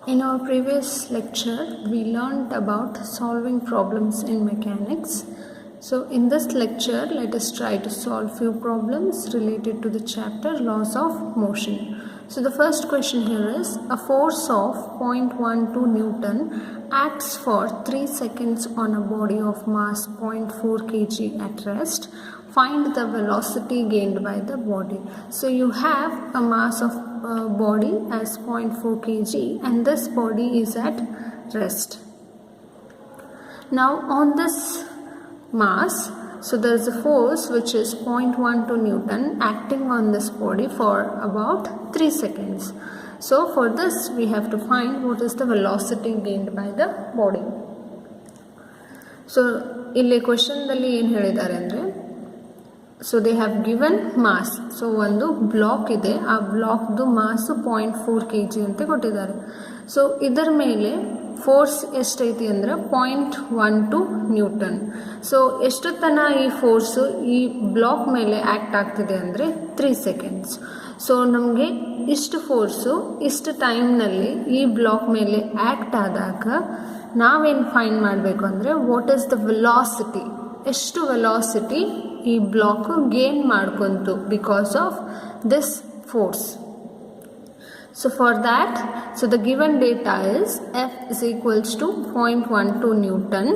In our previous lecture, we learned about solving problems in mechanics. So in this lecture, let us try to solve few problems related to the chapter laws of motion. So the first question here is, a force of 0.12 Newton acts for 3 seconds on a body of mass 0.4 kg at rest. Find the velocity gained by the body. So you have a mass of body as 0.4 kg and this body is at rest. Now on this mass, so there is a force which is 0.12 Newton acting on this body for about 3 seconds. So for this we have to find what is the velocity gained by the body. So ಇಲ್ಲಿ ಕ್ವೆಶ್ಚನ್ದಲ್ಲಿ ಏನು ಹೇಳಿದ್ದಾರೆ ಅಂದರೆ, so they have given mass. So ಒಂದು block ಇದೆ, ಆ ಬ್ಲಾಕ್ದು ಮಾಸು 0.4 kg ಅಂತ ಕೊಟ್ಟಿದ್ದಾರೆ. So ಇದರ ಮೇಲೆ ಫೋರ್ಸ್ ಎಷ್ಟೈತಿ ಅಂದರೆ 0.12 ನ್ಯೂಟನ್. ಸೊ ಎಷ್ಟು ತನ ಈ ಫೋರ್ಸು ಈ ಬ್ಲಾಕ್ ಮೇಲೆ ಆ್ಯಕ್ಟ್ ಆಗ್ತಿದೆ ಅಂದರೆ 3 ಸೆಕೆಂಡ್ಸ್. ಸೊ ನಮಗೆ ಇಷ್ಟು ಫೋರ್ಸು ಇಷ್ಟು ಟೈಮ್ನಲ್ಲಿ ಈ ಬ್ಲಾಕ್ ಮೇಲೆ ಆ್ಯಕ್ಟ್ ಆದಾಗ ನಾವೇನು ಫೈಂಡ್ ಮಾಡಬೇಕು ಅಂದರೆ, ವಾಟ್ ಈಸ್ ದ ವೆಲಾಸಿಟಿ, ಎಷ್ಟು ವೆಲಾಸಿಟಿ ಈ ಬ್ಲಾಕ್ ಗೇನ್ ಮಾಡ್ಕೊಂತು because of this force. So for that, so the given data is F is equals to 0.12 Newton,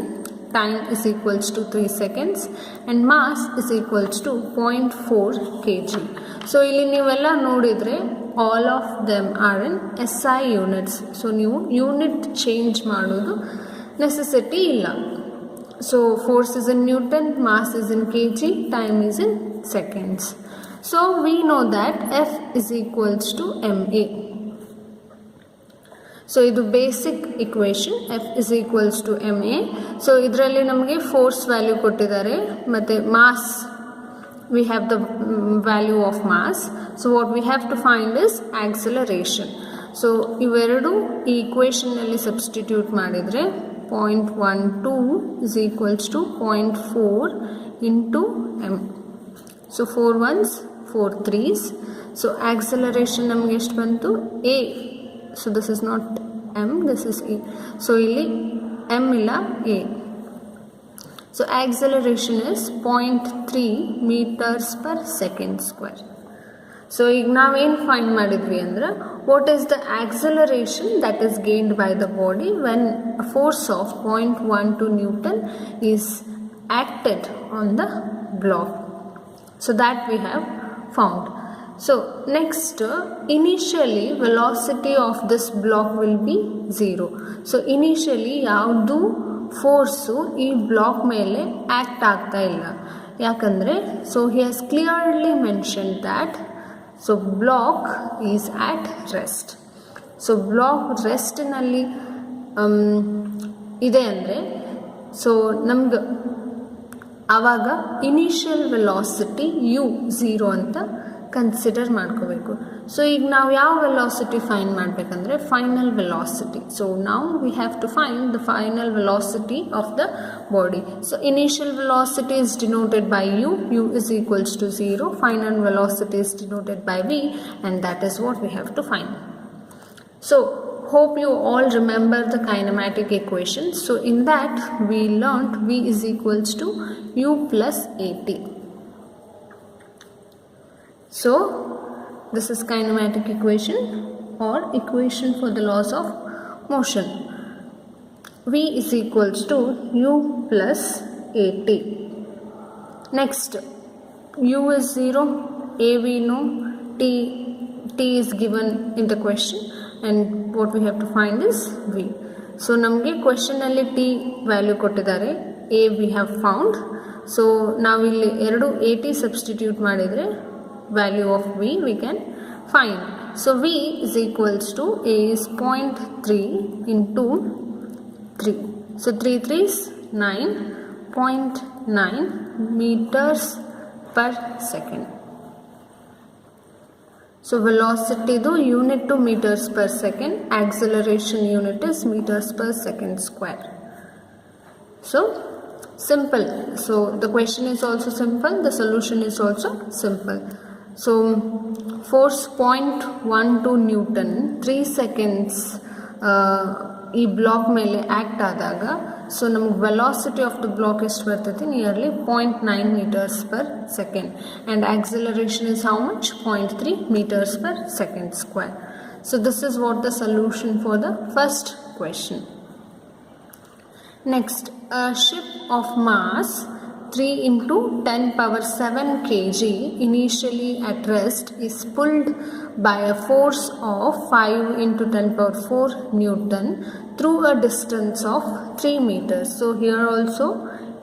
time is equals to 3 seconds and mass is equals to 0.4 kg. So ಇಲ್ಲಿ ನೀವೆಲ್ಲ ನೋಡಿದರೆ all of them are in SI units. So ನೀವು unit change ಮಾಡೋದು necessity ಇಲ್ಲ. So force is in Newton, mass is in kg, time is in seconds. So we know that F is equals to ma. So ಇದು basic equation, F is equals to ma. So ಇದರಲ್ಲಿ ನಮಗೆ force value ಕೊಟ್ಟಿದ್ದಾರೆ ಮತ್ತು mass, we have the value of mass. So what we have to find is acceleration. So ಇವೆರಡು ಈ ಇಕ್ವೇಷನ್ನಲ್ಲಿ substitute ಮಾಡಿದರೆ 0.12 is equals to 0.4 into m. So 4 ones, 4 threes. So acceleration ನಮಗೆ ಎಷ್ಟು ಬಂತು? a. So this is not m, this is a. So ಇಲ್ಲಿ m ಇಲ್ಲ, a. So acceleration is 0.3 meters per second square. So ಈಗ ನಾವೇನು find ಮಾಡಿದ್ವಿ ಅಂದ್ರೆ, what is the acceleration that is gained by the body when a force of 0.12 Newton is acted on the block. So that we have found. So next, initially velocity of this block will be 0. So initially ಯಾವುದು force ಈ block ಮೇಲೆ act ಆಗ್ತಾ ಇಲ್ಲ. ಯಾಕಂದರೆ so he has clearly mention that so block is at rest. So block ರೆಸ್ಟ್ನಲ್ಲಿ ಇದೆ ಅಂದರೆ so ನಮ್ಗೆ ಆವಾಗ ಇನಿಷಿಯಲ್ ವೆಲಾಸಿಟಿ ಯು 0 ಅಂತ ಕನ್ಸಿಡರ್ ಮಾಡ್ಕೋಬೇಕು. ಸೊ ಈಗ ನಾವು ಯಾವ ವೆಲಾಸಿಟಿ ಫೈಂಡ್ ಮಾಡಬೇಕಂದ್ರೆ ಫೈನಲ್ ವೆಲಾಸಿಟಿ. ಸೊ ನಾವು we have to find the final velocity of the body. So initial velocity is denoted by U, U is equals to 0. Final velocity is denoted by V and that is what we have to find. So hope you all remember the kinematic equation. So in that we learnt V is equals to U plus AT. So this is kinematic equation or equation for the laws of motion. V is equals to U plus AT. Next, U is 0, A we know, T is given in the question and what we have to find is V. So ನಮಗೆ ಕ್ವೆಶ್ಚನಲ್ಲಿ T value ಕೊಟ್ಟಿದ್ದಾರೆ, A we have found. So ನಾವಿಲ್ಲಿ ಎರಡು AT substitute ಮಾಡಿದರೆ value of V we can find. So V is equals to A is 0.3 into 3. So 3 3s 9, 0.9 meters per second. So velocity do unit to meters per second, acceleration unit is meters per second square. So simple. So the question is also simple, the solution is also simple. So force 0.12 Newton, 3 seconds ಈ block ಮೇಲೆ act ಆದಾಗ so ನಮಗೆ velocity of the block ಎಷ್ಟು ಬರ್ತೈತಿ nearly 0.9 meters per second and acceleration is how much 0.3 meters per second square. So this is what the solution for the first question. Next, a ship of mass 3 into 10 power 7 kg initially at rest is pulled by a force of 5 into 10 power 4 Newton through a distance of 3 meters. So here also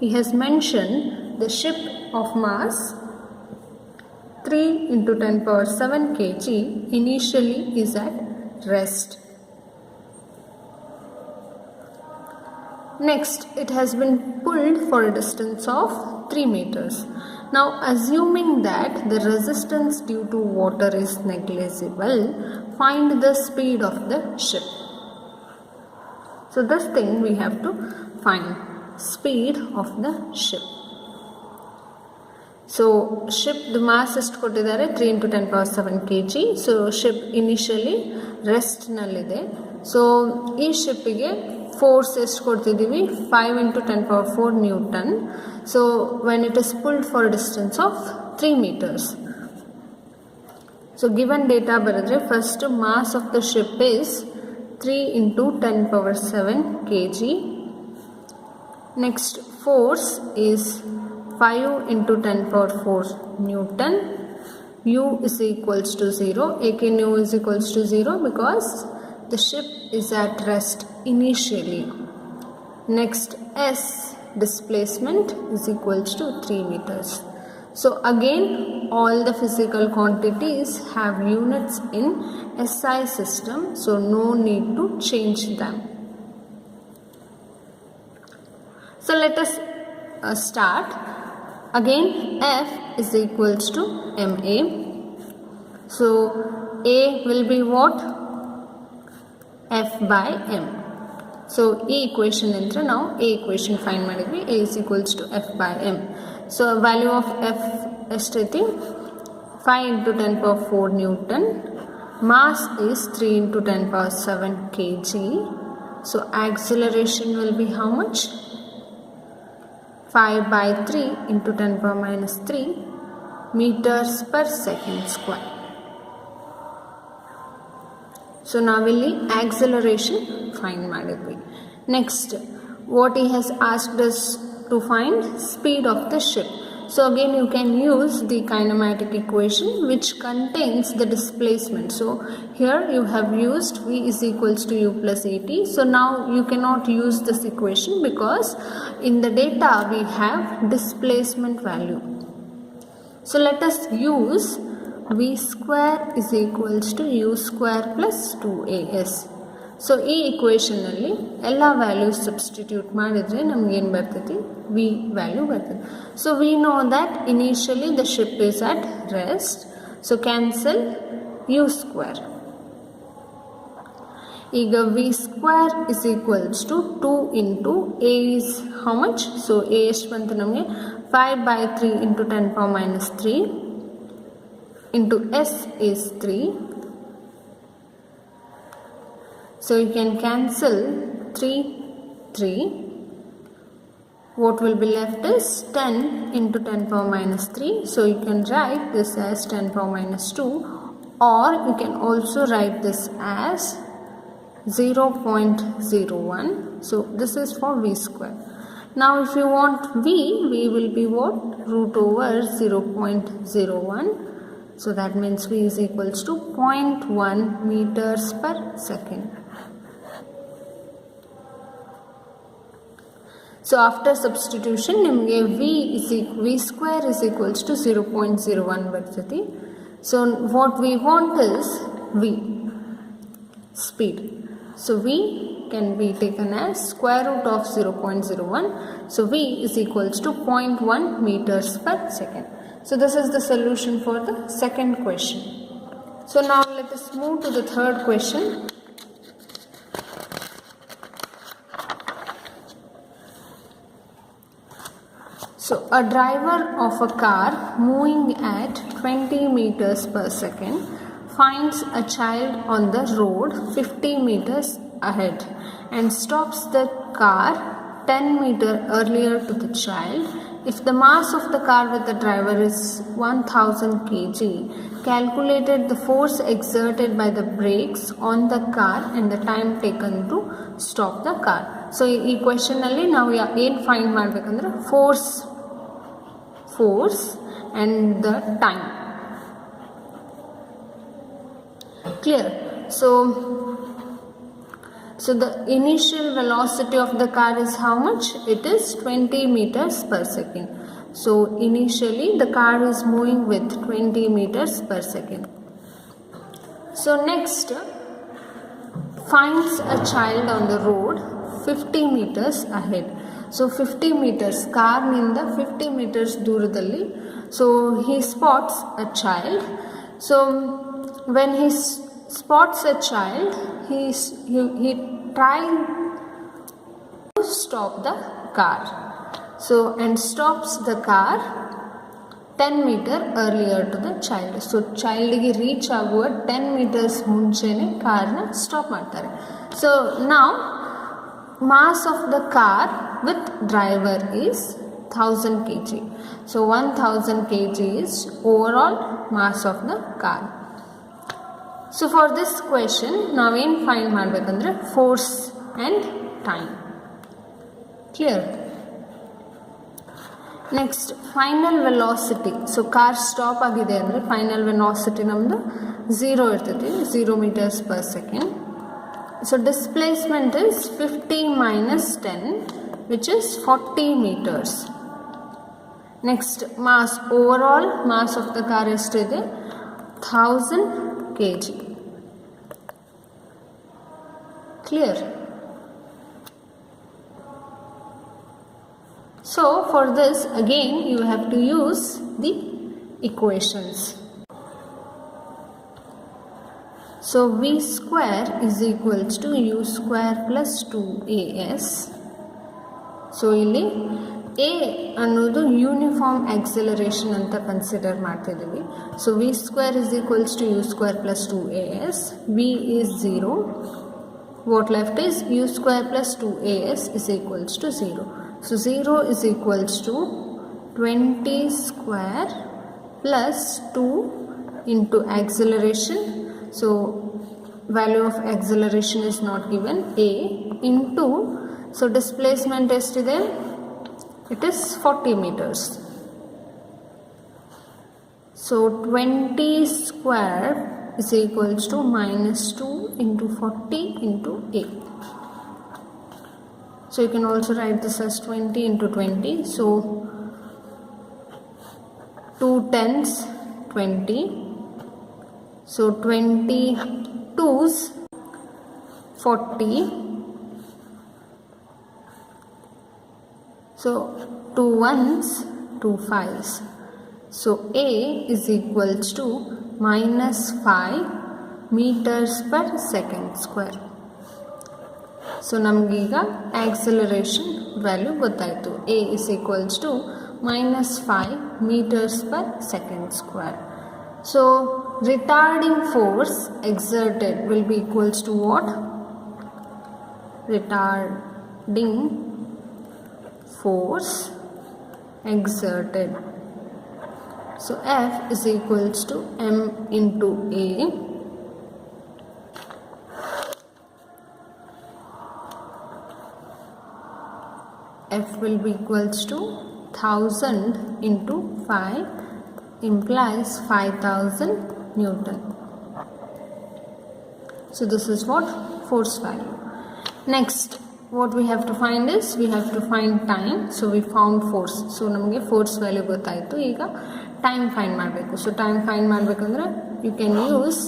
he has mentioned the ship of mass 3 into 10 power 7 kg initially is at rest. Next, it has been pulled for a distance of 3 meters. Now, assuming that the resistance due to water is negligible, find the speed of the ship. So, this thing we have to find, speed of the ship. So, ship, the mass is 3 into 10 power 7 kg. So, ship initially rest nallide. So, ee ship ige force ಎಷ್ಟು ಕೊಡ್ತಿದ್ದೀವಿ 5 into 10 power 4 Newton. So when it is pulled for a distance of 3 meters. So given data ಬರೆದ್ರೆ first mass of the ship is 3 into 10 power 7 kg. Next force is 5 into 10 power 4 Newton. U is equals to 0. AK nu is equals to 0 because the ship is at rest initially. Next, S displacement is equals to 3 meters. So again, all the physical quantities have units in SI system, so no need to change them. So let us start. Again, F is equals to MA. So A will be what? F by M. So ಈ equation into now A equation find ಮಾಡಿದ್ವಿ. A is equals to F by M. So value of F ಎಷ್ಟೈತಿ 5 into 10 power 4 Newton. Mass is 3 into 10 power 7 kg. So acceleration will be how much? 5 by 3 into 10 power minus 3 meters per second square. So now ಇಲ್ಲಿ acceleration find ಮಾಡಿದ್ವಿ. Next, what he has asked us to find speed of the ship. So again you can use the kinematic equation which contains the displacement. So here you have used V is equals to U plus AT. So now you cannot use this equation because in the data we have displacement value. So let us use V square is equals to U square plus 2AS. So ಈ equationನಲ್ಲಿ ಎಲ್ಲ values substitute ಮಾಡಿದರೆ ನಮ್ಗೆ ಏನು ಬರ್ತೈತಿ V value ಬರ್ತದೆ. So we know that initially the ship is at rest. So cancel U square. ಈಗ V square is equals to 2 into A is how much? So A ಎಷ್ಟು ಬಂತು ನಮಗೆ 5 by 3 into 10 power minus 3 into S is 3. So you can cancel 3. What will be left is 10 into 10 power minus 3. So you can write this as 10 power minus 2, or you can also write this as 0.01. So this is for V square. Now if you want V will be what? Root over 0.01. So that means V is equals to 0.1 meters per second. So after substitution ನಿಮಗೆ V square is equals to 0.01 ಬರ್ತೈತಿ. So what we want is V speed. So V can be taken as square root of 0.01. So V is equals to 0.1 meters per second. So this is the solution for the second question. So now let us move to the third question. So a driver of a car moving at 20 meters per second finds a child on the road 50 meters ahead and stops the car 10 meters earlier to the child. If the mass of the car with the driver is 1000 kg, calculated the force exerted by the brakes on the car and the time taken to stop the car. So ಈ question ಅಲ್ಲಿ ನಾವು ಏನು find ಮಾಡಬೇಕಂದ್ರೆ force and the time. Clear? So the initial velocity of the car is how much? It is 20 meters per second. So initially the car is moving with 20 meters per second. So next, finds a child on the road 50 meters ahead. So 50 meters, car ninda 50 meters ದೂರದಲ್ಲಿ. So he spots a child. So when he spots a child, he tries to stop the car. So and stops the car 10 meters earlier to the child. So child ಗೆ reach ಆಗುವ 10 meters ಮುಂಚೆನೆ ಕಾರ್ನ stop ಮಾಡ್ತಾರೆ. So now mass of the car with driver is 1000 kg. So 1000 kg is overall mass of the car. So for this question ನಾವೇನು find ಮಾಡಬೇಕಂದ್ರೆ force and time. Clear? Next, final velocity. So car stop ಆಗಿದೆ ಅಂದರೆ final velocity ನಮ್ಮದು 0 ಇರ್ತೈತಿ, 0 meters per second. So displacement is 50 minus 10, which is 40 meters. Next, mass, overall mass of the car ಎಷ್ಟಿದೆ? 1000 kg. Clear? So for this again you have to use the equations. So v square is equals to u square plus 2as. So ಇಲ್ಲಿ a ಅನ್ನೋದು uniform acceleration ಅಂತ consider ಮಾಡ್ತಿದ್ದೀವಿ. So v square is equals to u square plus 2as. v is 0. What left is u square plus 2as is equals to 0. So 0 is equals to 20 square plus 2 into acceleration. So value of acceleration is not given, a into, so displacement ಎಷ್ಟಿದೆ? It is 40 meters. So 20 square is equals to minus 2 into 40 into a. So you can also write this as 20 into 20. So 2 tens 20. So 22s 40. So 2 ones 2 fives. So a is equals to minus 5 meters per second square. So ನಮಗೀಗ acceleration value ಗೊತ್ತಾಯಿತು. a is equals to minus 5 meters per second square. So retarding force exerted will be equals to what? Retarding force exerted. So F is equals to m into a. F will be equals to 1000 into 5 implies 5000 Newton. So this is what? Force value. Next, what we have to find is, we have to find time. So we found force. So ನಮಗೆ force value ಗೊತ್ತಾಯಿತು. ಈಗ time find ಮಾಡಬೇಕು. So time find ಮಾಡಬೇಕಂದ್ರೆ you can use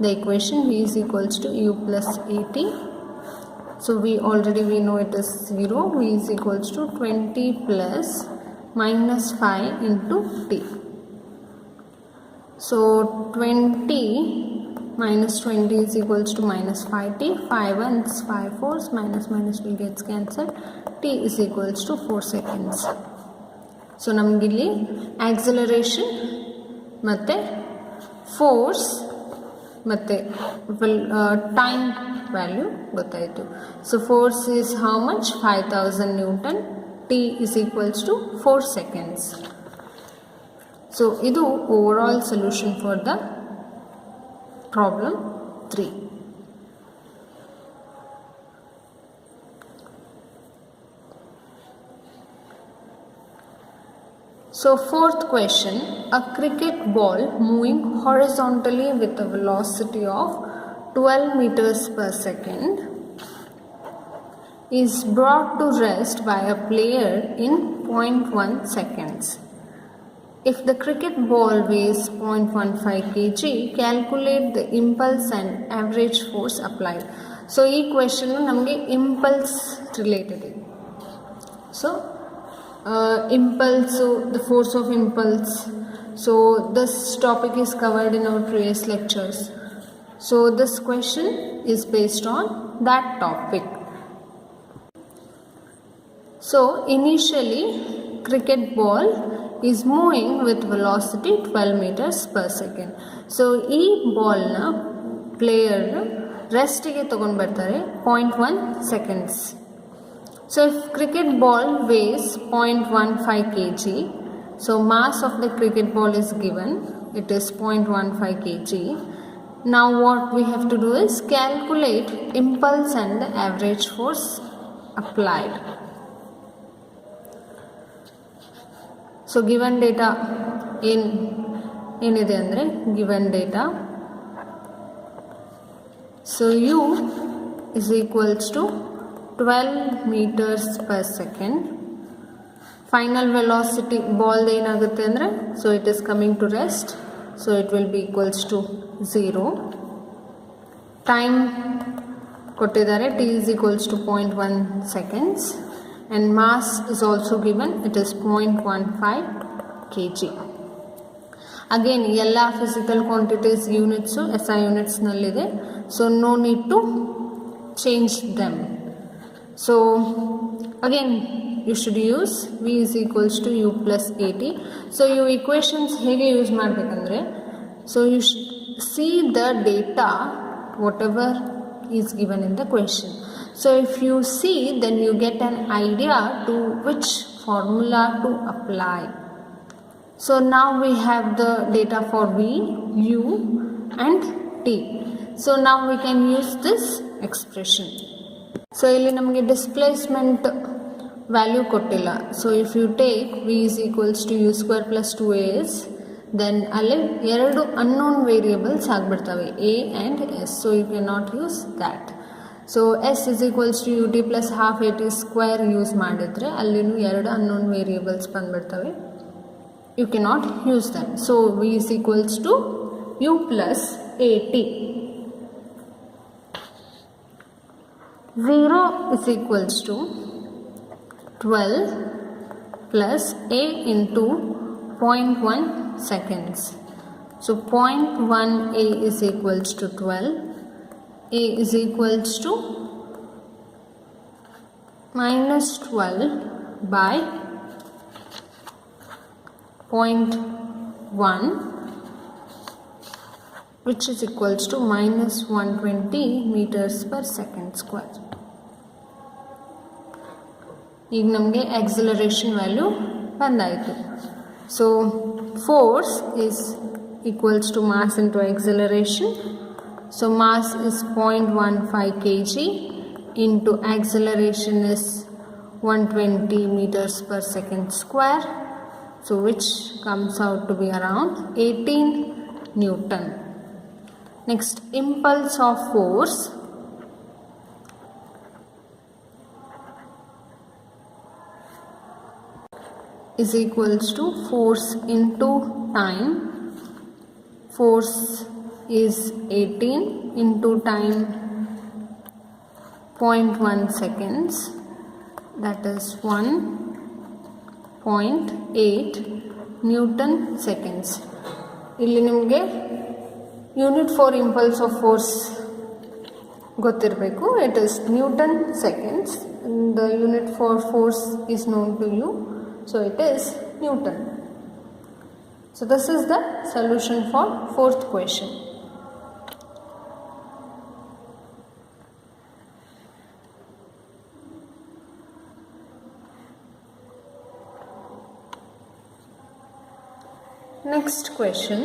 the equation v is equals to u plus at. So we know it is 0. v is equals to 20 plus minus 5 into t. So 20 minus 20 is equals to minus 5t. 5 ones 5 fours, minus will get cancelled. t is equals to 4 seconds. So ನಮಗಿಲ್ಲಿ acceleration ಮತ್ತೆ force ಮತ್ತು time value ಗೊತ್ತಾಯಿತು. So force is how much 5000 newton, T is equals to 4 seconds. So ಇದು overall solution for the problem 3. So fourth question, a cricket ball moving horizontally with a velocity of 12 meters per second is brought to rest by a player in 0.1 seconds. If the cricket ball weighs 0.15 kg, calculate the impulse and average force applied. So this question namage impulse related. So impulse, the force of impulse. So this topic is covered in our previous lectures. So this question is based on that topic. So initially cricket ball is moving with velocity 12 meters per second. So ee ball na player rest ge ತಗೊಂಡು ಬರ್ತಾರೆ 0.1 seconds. So if cricket ball weighs 0.15 kg, so mass of the cricket ball is given, it is 0.15 kg. Now what we have to do is calculate impulse and the average force applied. So given data ಏನಿದೆ ಅಂದರೆ given data, so u is equals to 12 meters per second. Final velocity ball ಏನಾಗುತ್ತೆ ಅಂದರೆ, so it is coming to rest, so it will be equals to 0. Time ಕೊಟ್ಟಿದ್ದಾರೆ, t is equals to 0.1 seconds, and mass is also given, it is 0.15 kg. Again ಎಲ್ಲ physical quantities units SI units ನಲ್ಲಿದೆ, so no need to change them. So again you should use v is equals to u plus at. So you equations ಹೇಗೆ use ಮಾಡಬೇಕಂದ್ರೆ, so you should see the data whatever is given in the question. So if you see, then you get an idea to which formula to apply. So now we have the data for v, u and t. So now we can use this expression. So ಇಲ್ಲಿ ನಮಗೆ displacement value ಕೊಟ್ಟಿಲ್ಲ. So if you take v is equals to u square plus 2as, then ಅಲ್ಲಿ ಎರಡು unknown variables ಆಗಿಬಿಡ್ತವೆ a and s. So you can not use that. So s is equals to ut plus half at square use ಮಾಡಿದರೆ ಅಲ್ಲಿನೂ ಎರಡು unknown variables ಬಂದುಬಿಡ್ತವೆ. You can not use them. So v is equals to u plus at. 0 is equals to 12 plus a into 0.1 seconds. So 0.1 a is equals to 12. A is equals to minus 12 by 0.1, which is equals to minus 120 meters per second square. ಈಗ ನಮಗೆ acceleration value ಬಂದಾಯಿತು. So force is equals to mass into acceleration. So mass is 0.15 kg into acceleration is 120 meters per second square. So which comes out to be around 18 Newton. Next, impulse of force is equals to force into time. Force is 18 into time 0.1 seconds, that is 1.8 Newton seconds. ಇಲ್ಲಿ ನಿಮಗೆ unit for impulse of force ಗೊತ್ತಿರಬೇಕು. It is newton seconds. The unit for force is known to you, so it is Newton. So this is the solution for fourth question. Next question.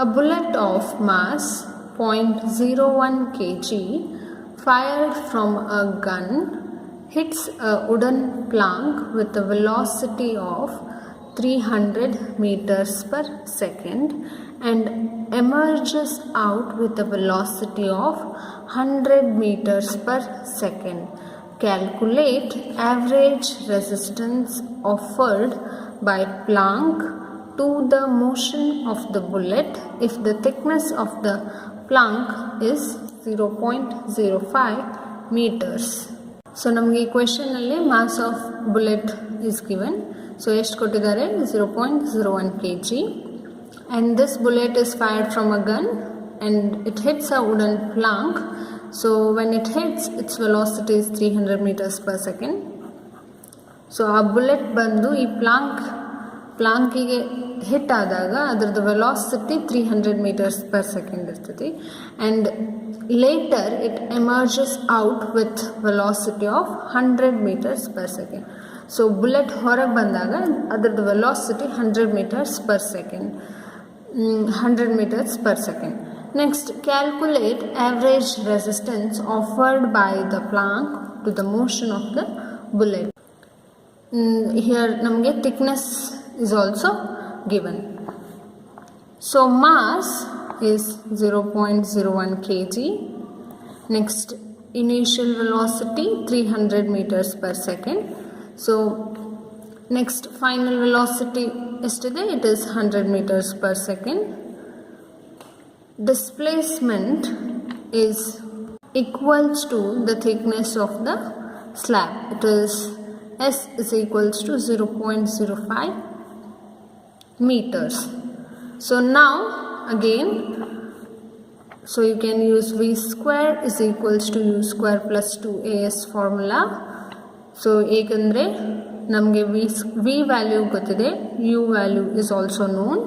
A bullet of mass 0.01 kg fired from a gun hits a wooden plank with a velocity of 300 meters per second and emerges out with a velocity of 100 meters per second. Calculate average resistance offered by plank to the motion of the bullet if the thickness of the plank is 0.05 meters. So ನಮಗೆ ಈ question ಅಲ್ಲಿ mass of bullet is given. So ಎಷ್ಟು ಕೊಟ್ಟಿದ್ದಾರೆ? 0.01 kg and this bullet is fired from a gun and it hits a wooden plank. So when it hits, its velocity is 300 meters per second. So ಆ bullet ಬಂದು ಈ ಪ್ಲಾಂಕಿಗೆ hit ಆದಾಗ ಅದರದ್ದು velocity 300 meters per second ಇರ್ತದೆ and later it emerges out with velocity of 100 meters per second. So bullet ಹೊರಗೆ ಬಂದಾಗ ಅದರದ್ದು velocity 100 meters per second. Next, calculate average resistance offered by the plank to the motion of the bullet. Here ನಮಗೆ thickness is also given. So mass is 0.01 kg. Next, initial velocity 300 meters per second. So next, final velocity yesterday it is 100 meters per second. Displacement is equals to the thickness of the slab. It is S is equals to 0.05 meters. So now again, so you can use V square is equals to U square plus 2AS formula. So ekandre namge V value gottide, U value is also known.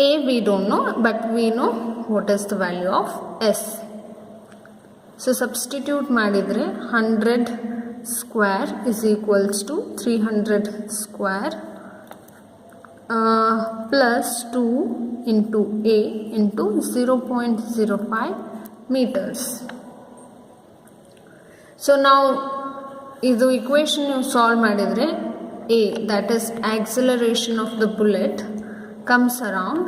A we don't know, but we know what is the value of S. So substitute madidre 100 square is equals to 300 square plus 2 into A into 0.05 meters. So now idu equation you solve madidre A, that is acceleration of the bullet, comes around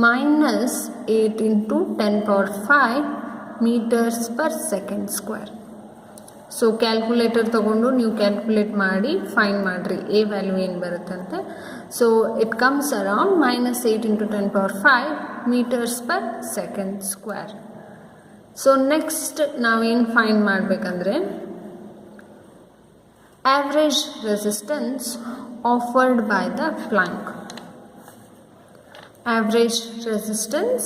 minus 8 into 10 power 5 meters per second square. So calculator ತಗೊಂಡು ನೀವು calculate ಮಾಡಿ find ಮಾಡ್ರಿ A value ಏನು ಬರುತ್ತಂತೆ. So it comes around minus 8 into 10 power 5 meters per second square. So next ನಾವೇನು find ಮಾಡಬೇಕಂದ್ರೆ average resistance offered by the plank. Average resistance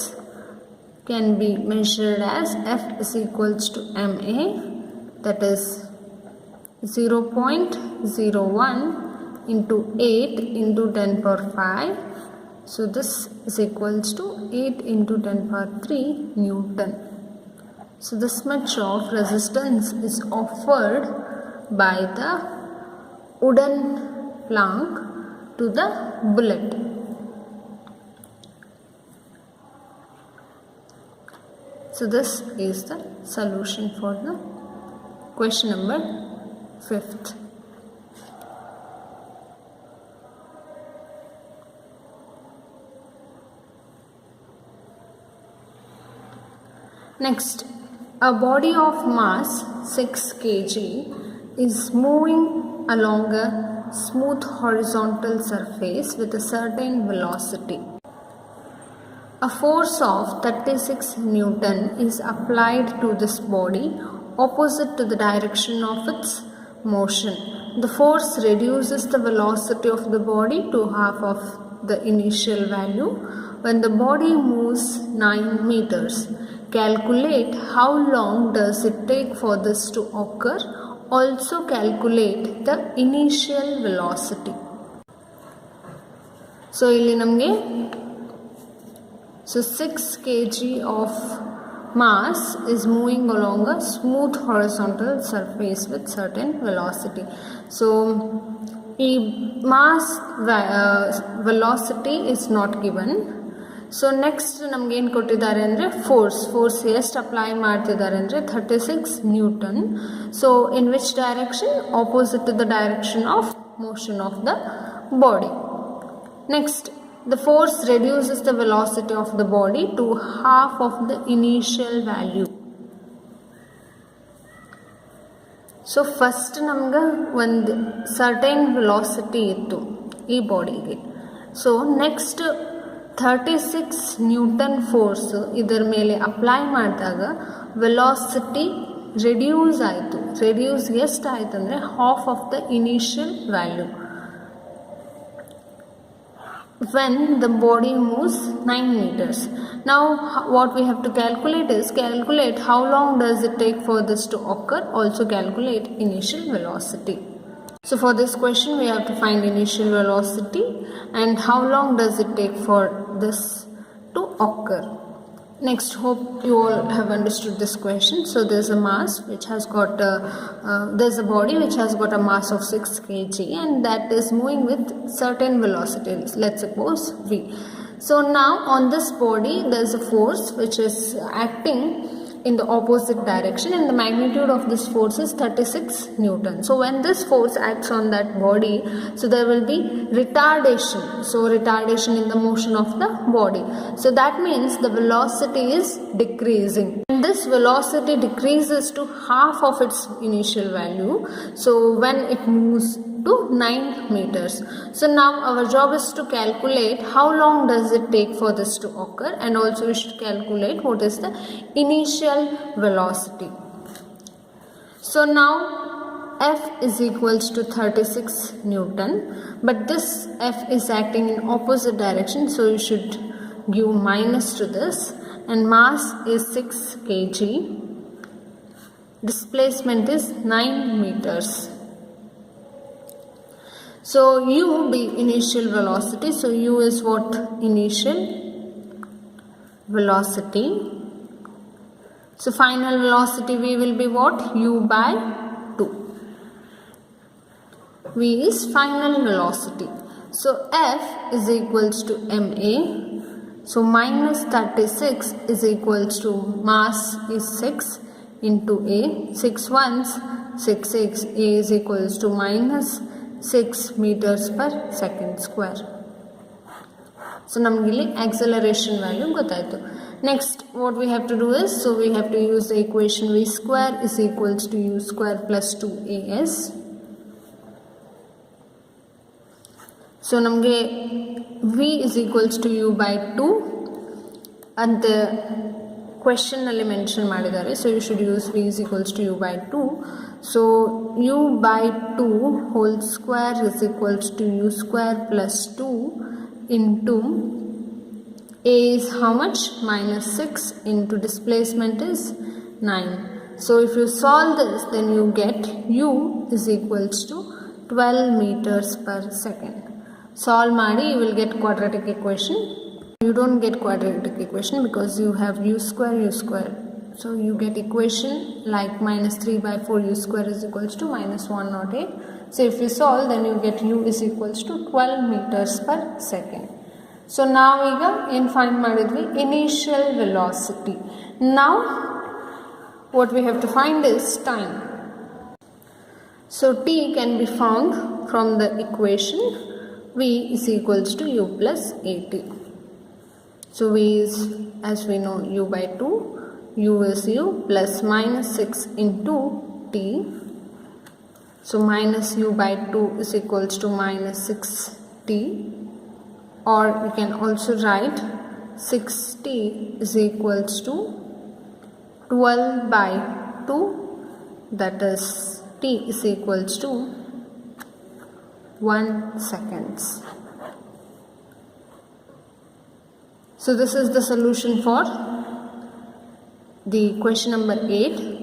can be measured as F is equals to MA, that is 0.01 into 8 into 10 power 5. So this is equals to 8 into 10 power 3 Newton. So this much of resistance is offered by the wooden plank to the bullet. So this is the solution for the question number 5th. Next, a body of mass 6 kg is moving along a smooth horizontal surface with a certain velocity. A force of 36 Newton is applied to this body opposite to the direction of its motion. The force reduces the velocity of the body to half of the initial value when the body moves 9 meters. Calculate how long does it take for this to occur. Also calculate the initial velocity. So ಇಲ್ಲಿ ನಮಗೆ 6 kg of mass is moving along a smooth horizontal surface with certain velocity. So the mass velocity is not given. So next ನಮ್ಗೇನು ಕೊಟ್ಟಿದ್ದಾರೆ ಅಂದರೆ force ಎಷ್ಟು apply ಮಾಡ್ತಿದ್ದಾರೆ ಅಂದರೆ 36 newton. So in which direction? Opposite to the direction of motion of the body. Next, the force reduces the velocity of the body to half of the initial value. So first ನಮ್ಗೆ ಒಂದು certain velocity ಇತ್ತು ಈ ಬಾಡಿಗೆ. So next 36 Newton force ಇದರ ಮೇಲೆ apply ಮಾಡಿದಾಗ velocity reduce ಆಯಿತು. Reduce ಎಷ್ಟು ಆಯಿತು ಅಂದರೆ half of the initial value. when the body moves 9 meters. Now what we have to calculate is calculate how long does it take for this to occur, also calculate initial velocity. So for this question we have to find initial velocity and how long does it take for this to occur. Next, hope you all have understood this question. So there's a mass which has got there's a body which has got a mass of 6 kg and that is moving with certain velocity, let's suppose v. So now on this body there's a force which is acting in the opposite direction and the magnitude of this force is 36 Newton. So when this force acts on that body, so there will be retardation. So retardation in the motion of the body. So that means the velocity is decreasing. And this velocity decreases to half of its initial value. So when it moves to 9 meters. So now our job is to calculate how long does it take for this to occur, and also we should calculate what is the initial velocity. So now F is equals to 36 Newton, but this F is acting in opposite direction, so you should give minus to this, and mass is 6 kg. Displacement is 9 meters. So U be initial velocity. So U is what? Initial velocity. So final velocity V will be what? U by 2. V is final velocity. So F is equals to ma. So minus 36 is equals to mass is 6 into a. 6 ones 6. A is equals to minus 6 meters per second square. So namgili acceleration value gottaitu. Next what we have to do is, so we have to use the equation v square is equals to u square plus 2as. So namge v is equals to u by 2 and the question nalli mention madidare. So you should use v is equals to u by 2. So u by 2 whole square is equals to u square plus 2 into a is how much? Minus 6 into displacement is 9. So if you solve this, then you get u is equals to 12 meters per second. Solve madi, you will get quadratic equation. You don't get quadratic equation because you have u square. So you get equation like minus 3 by 4 u square is equals to minus 108. So if you solve, then you get u is equals to 12 meters per second. So now we find madidvi initial velocity. Now what we have to find is time. So t can be found from the equation v is equals to u plus at. So v is, as we know, u by 2. U is u plus minus 6 into t. So minus u by 2 is equals to minus 6t, or you can also write 6t is equals to 12 by 2, that is t is equals to 1 seconds. So this is the solution for the question number 8.